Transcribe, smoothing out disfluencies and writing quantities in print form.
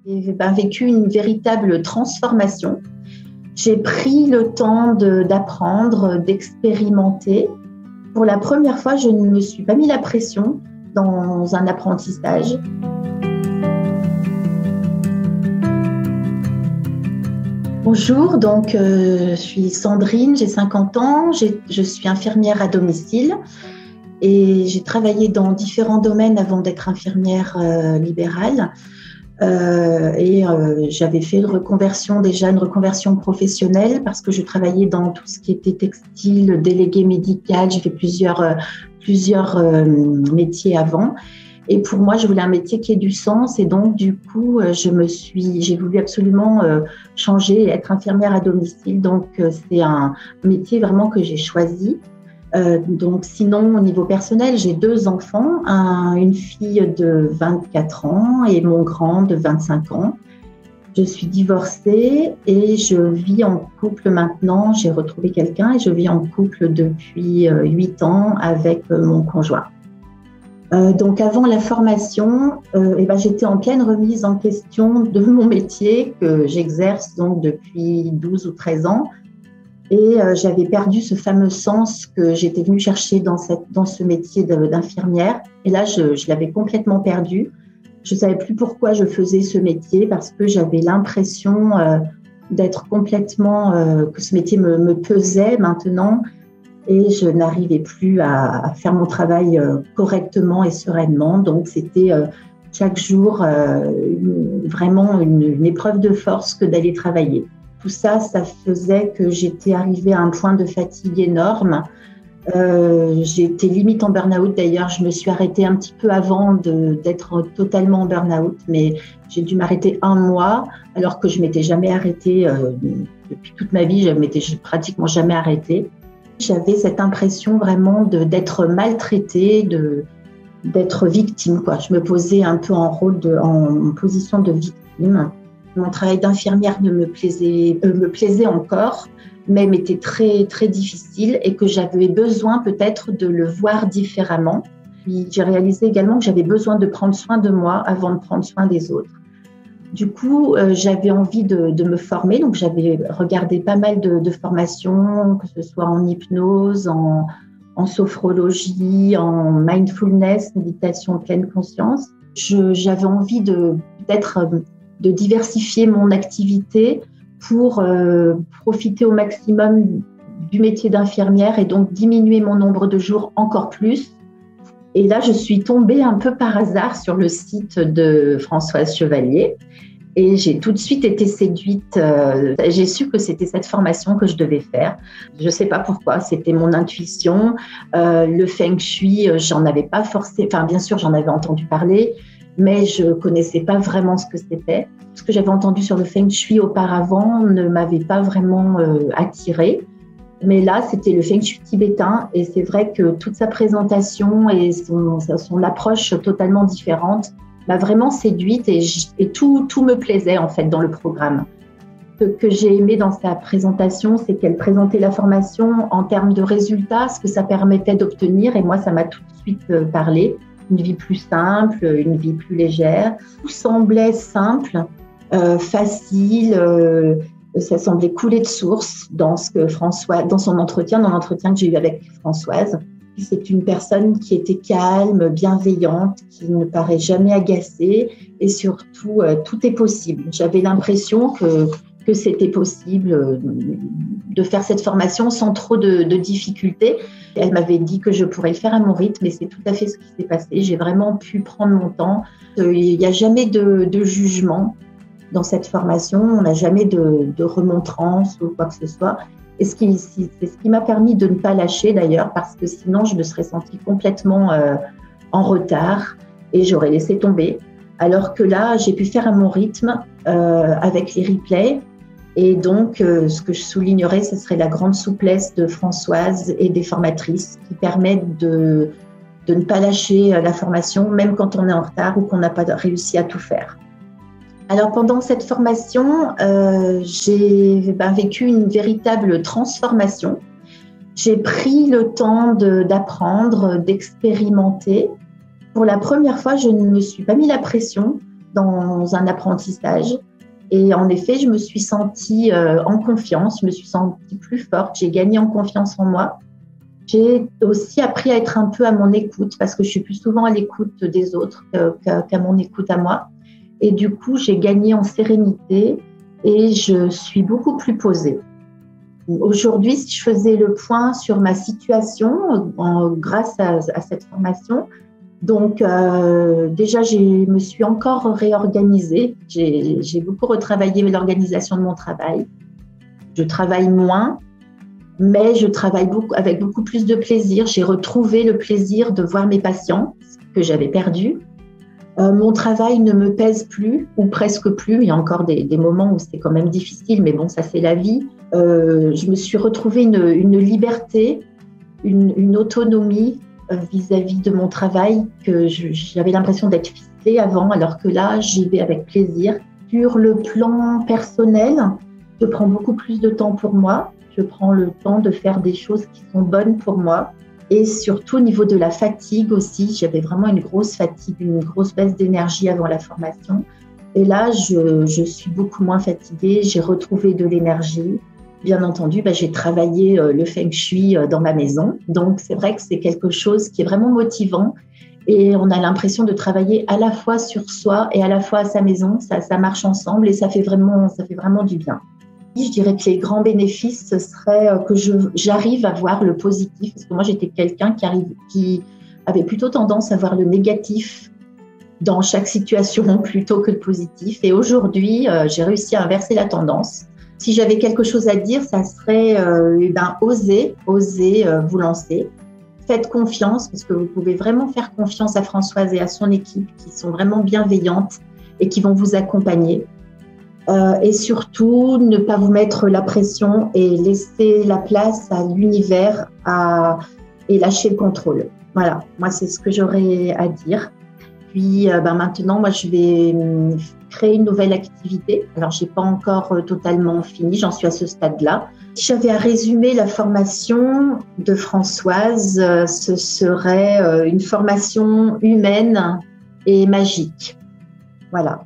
J'ai vécu une véritable transformation. J'ai pris le temps d'apprendre, d'expérimenter. Pour la première fois, je ne me suis pas mis la pression dans un apprentissage. Bonjour, je suis Sandrine, j'ai 50 ans, je suis infirmière à domicile et j'ai travaillé dans différents domaines avant d'être infirmière libérale. J'avais fait une reconversion professionnelle parce que je travaillais dans tout ce qui était textile, délégué médical. J'ai fait plusieurs métiers avant. Et pour moi, je voulais un métier qui ait du sens. Et donc, du coup, j'ai voulu absolument changer et être infirmière à domicile. Donc, c'est un métier vraiment que j'ai choisi. Sinon, au niveau personnel, j'ai 2 enfants, une fille de 24 ans et mon grand de 25 ans. Je suis divorcée et je vis en couple maintenant. J'ai retrouvé quelqu'un et je vis en couple depuis 8 ans avec mon conjoint. Avant la formation, j'étais en pleine remise en question de mon métier que j'exerce donc depuis 12 ou 13 ans. Et j'avais perdu ce fameux sens que j'étais venue chercher dans ce métier d'infirmière. Et là, je l'avais complètement perdu. Je ne savais plus pourquoi je faisais ce métier parce que j'avais l'impression d'être complètement… que ce métier me pesait maintenant et je n'arrivais plus à faire mon travail correctement et sereinement. Donc, c'était chaque jour vraiment une épreuve de force que d'aller travailler. Tout ça, ça faisait que j'étais arrivée à un point de fatigue énorme. J'étais limite en burn-out. D'ailleurs, je me suis arrêtée un petit peu avant d'être totalement en burn-out, mais j'ai dû m'arrêter 1 mois, alors que je m'étais jamais arrêtée depuis toute ma vie. Je m'étais pratiquement jamais arrêtée. J'avais cette impression vraiment d'être maltraitée, d'être victime, quoi. Je me posais un peu en position de victime. Mon travail d'infirmière me plaisait encore, mais m'était très, très difficile et que j'avais besoin peut-être de le voir différemment. Puis j'ai réalisé également que j'avais besoin de prendre soin de moi avant de prendre soin des autres. Du coup, j'avais envie de me former, donc j'avais regardé pas mal de formations, que ce soit en hypnose, en sophrologie, en mindfulness, méditation pleine conscience. J'avais envie de diversifier mon activité pour profiter au maximum du métier d'infirmière et donc diminuer mon nombre de jours encore plus. Et là, je suis tombée un peu par hasard sur le site de Françoise Chevalier et j'ai tout de suite été séduite. J'ai su que c'était cette formation que je devais faire. Je ne sais pas pourquoi, c'était mon intuition. Le Feng Shui, j'en avais pas forcément… Enfin, bien sûr, j'en avais entendu parler, mais je ne connaissais pas vraiment ce que c'était. Ce que j'avais entendu sur le Feng Shui auparavant ne m'avait pas vraiment attirée. Mais là, c'était le Feng Shui tibétain et c'est vrai que toute sa présentation et son approche totalement différente m'a vraiment séduite et tout me plaisait en fait dans le programme. Ce que j'ai aimé dans sa présentation, c'est qu'elle présentait la formation en termes de résultats, ce que ça permettait d'obtenir et moi, ça m'a tout de suite parlé. Une vie plus simple, une vie plus légère. Tout semblait simple, facile, ça semblait couler de source dans son entretien, dans l'entretien que j'ai eu avec Françoise. C'est une personne qui était calme, bienveillante, qui ne paraît jamais agacée et surtout, tout est possible. J'avais l'impression que c'était possible de faire cette formation sans trop de difficultés. Elle m'avait dit que je pourrais le faire à mon rythme et c'est tout à fait ce qui s'est passé. J'ai vraiment pu prendre mon temps. Il n'y a jamais de jugement dans cette formation. On n'a jamais de remontrance ou quoi que ce soit. Et c'est ce qui m'a permis de ne pas lâcher d'ailleurs, parce que sinon je me serais sentie complètement en retard et j'aurais laissé tomber. Alors que là, j'ai pu faire à mon rythme avec les replays. Et donc, ce que je soulignerais, ce serait la grande souplesse de Françoise et des formatrices qui permettent de ne pas lâcher la formation, même quand on est en retard ou qu'on n'a pas réussi à tout faire. Alors, pendant cette formation, j'ai vécu une véritable transformation. J'ai pris le temps d'apprendre, d'expérimenter. Pour la première fois, je ne me suis pas mis la pression dans un apprentissage. Et en effet, je me suis sentie en confiance, je me suis sentie plus forte, j'ai gagné en confiance en moi. J'ai aussi appris à être un peu à mon écoute parce que je suis plus souvent à l'écoute des autres qu'à mon écoute à moi. Et du coup, j'ai gagné en sérénité et je suis beaucoup plus posée. Aujourd'hui, si je faisais le point sur ma situation grâce à cette formation, donc déjà, je me suis encore réorganisée. J'ai beaucoup retravaillé l'organisation de mon travail. Je travaille moins, mais je travaille avec beaucoup plus de plaisir. J'ai retrouvé le plaisir de voir mes patients que j'avais perdu. Mon travail ne me pèse plus, ou presque plus. Il y a encore des moments où c'est quand même difficile, mais bon, ça c'est la vie. Je me suis retrouvée une liberté, une autonomie vis-à-vis de mon travail que j'avais l'impression d'être ficelée avant, alors que là, j'y vais avec plaisir. Sur le plan personnel, je prends beaucoup plus de temps pour moi. Je prends le temps de faire des choses qui sont bonnes pour moi. Et surtout au niveau de la fatigue aussi, j'avais vraiment une grosse fatigue, une grosse baisse d'énergie avant la formation. Et là, je suis beaucoup moins fatiguée, j'ai retrouvé de l'énergie. Bien entendu, j'ai travaillé le feng shui dans ma maison. Donc, c'est vrai que c'est quelque chose qui est vraiment motivant. Et on a l'impression de travailler à la fois sur soi et à la fois à sa maison. Ça marche ensemble et ça fait vraiment du bien. Je dirais que les grands bénéfices, ce serait que j'arrive à voir le positif. Parce que moi, j'étais quelqu'un qui avait plutôt tendance à voir le négatif dans chaque situation plutôt que le positif. Et aujourd'hui, j'ai réussi à inverser la tendance. Si j'avais quelque chose à dire, ça serait osez vous lancer. Faites confiance, parce que vous pouvez vraiment faire confiance à Françoise et à son équipe qui sont vraiment bienveillantes et qui vont vous accompagner. Et surtout, ne pas vous mettre la pression et laisser la place à l'univers et lâcher le contrôle. Voilà, moi, c'est ce que j'aurais à dire. Puis maintenant, moi, je vais créer une nouvelle activité. Alors, je n'ai pas encore totalement fini, j'en suis à ce stade-là. Si j'avais à résumer la formation de Françoise, ce serait une formation humaine et magique. Voilà.